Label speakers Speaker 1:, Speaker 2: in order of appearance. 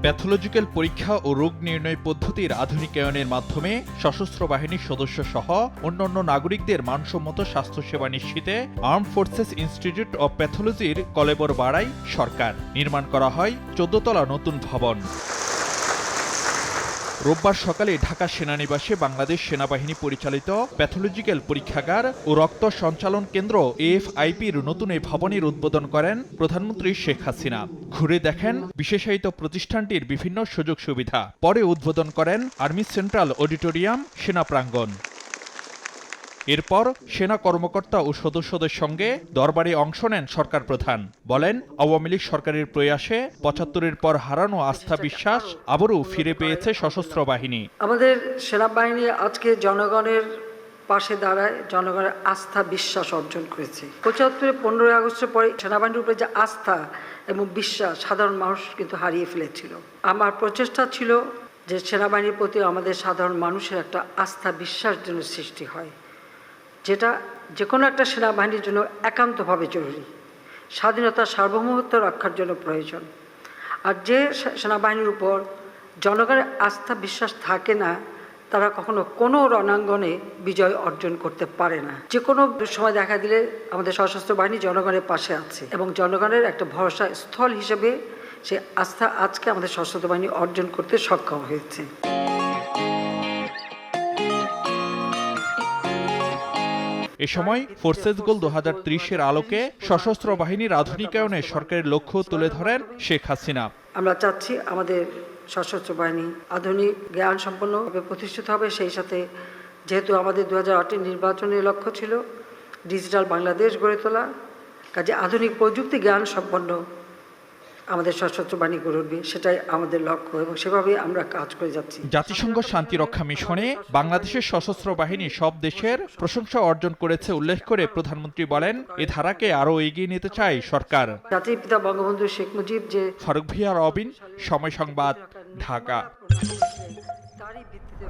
Speaker 1: Pathological পরীক্ষা ও রোগ নির্ণয় পদ্ধতির আধুনিকায়নের মাধ্যমে সশস্ত্র বাহিনীর সদস্য সহ অন্যান্য নাগরিকদের মানসম্মত স্বাস্থ্যসেবা নিশ্চিতে আর্মড ফোর্সেস ইনস্টিটিউট অব প্যাথোলজির কলেবর বাড়ায় সরকার। নির্মাণ করা হয় 14 তলা নতুন ভবন। রোববার সকালে ঢাকা সেনানিবাসে বাংলাদেশ সেনাবাহিনী পরিচালিত প্যাথোলজিক্যাল পরীক্ষাগার ও রক্ত সঞ্চালন কেন্দ্র এএফআইপির নতুন এই ভবনের উদ্বোধন করেন প্রধানমন্ত্রী শেখ হাসিনা। ঘুরে দেখেন বিশেষায়িত প্রতিষ্ঠানটির বিভিন্ন সুযোগ সুবিধা। পরে উদ্বোধন করেন আর্মি সেন্ট্রাল অডিটোরিয়াম, সেনা প্রাঙ্গণ। এরপর সেনা কর্মকর্তা ও সদস্যদের সঙ্গে দরবারে অংশ নেন সরকার প্রধান। বলেন, আওয়ামী লীগ সরকারের প্রয়াসে ৭৫-এর পর হারানো আস্থা বিশ্বাস আবারও ফিরে পেয়েছে সশস্ত্র বাহিনী।
Speaker 2: আমাদের সেনাবাহিনী আজকে জনগণের পাশে দাঁড়ায়, জনগণের আস্থা বিশ্বাস অর্জন করেছে। ৭৫-এ ১৫ই আগস্টের পরে সেনাবাহিনীর উপরে যে আস্থা এবং বিশ্বাস সাধারণ মানুষ কিন্তু হারিয়ে ফেলেছিল। আমার প্রচেষ্টা ছিল যে সেনাবাহিনীর প্রতি আমাদের সাধারণ মানুষের একটা আস্থা বিশ্বাস যেন সৃষ্টি হয়, যেটা যে কোনো একটা সেনাবাহিনীর জন্য একান্তভাবে জরুরি, স্বাধীনতা সার্বভৌমত্ব রক্ষার জন্য প্রয়োজন। আর যে সেনাবাহিনীর উপর জনগণের আস্থা বিশ্বাস থাকে না, তারা কখনো কোনো রণাঙ্গনে বিজয় অর্জন করতে পারে না। যে কোনো সময় দেখা দিলে আমাদের সশস্ত্র বাহিনী জনগণের পাশে আছে এবং জনগণের একটা ভরসা স্থল হিসেবে সে আস্থা আজকে আমাদের সশস্ত্র বাহিনী অর্জন করতে সক্ষম হয়েছে।
Speaker 1: এ সময় ফোর্সেস গোল 2030-এর আলোকে সশস্ত্র বাহিনীর আধুনিকায়নে সরকারের লক্ষ্য তুলে ধরেন শেখ হাসিনা।
Speaker 2: আমরা চাচ্ছি আমাদের সশস্ত্র বাহিনী আধুনিক জ্ঞান সম্পন্নভাবে প্রতিষ্ঠিত হবে। সেই সাথে যেহেতু আমাদের 2008 নির্বাচনের লক্ষ্য ছিল ডিজিটাল বাংলাদেশ গড়ে তোলা, কাজে আধুনিক প্রযুক্তি জ্ঞান সম্পন্ন আমাদের সশস্ত্র বাহিনী গড়ে উঠবে, সেটাই আমাদের লক্ষ্য এবং সেভাবেই আমরা কাজ করে যাচ্ছি।
Speaker 1: জাতিসংঘ শান্তিরক্ষা মিশনে বাংলাদেশের সশস্ত্র বাহিনী সব দেশের প্রশংসা অর্জন করেছে উল্লেখ করে প্রধানমন্ত্রী বলেন, এ ধারাকে আরও এগিয়ে নিতে চায় সরকার।
Speaker 2: জাতির পিতা বঙ্গবন্ধু শেখ মুজিব যে
Speaker 1: ফারুক ভিয়া, রবিন, সময় সংবাদ, ঢাকা।
Speaker 2: তারই ভিত্তিতে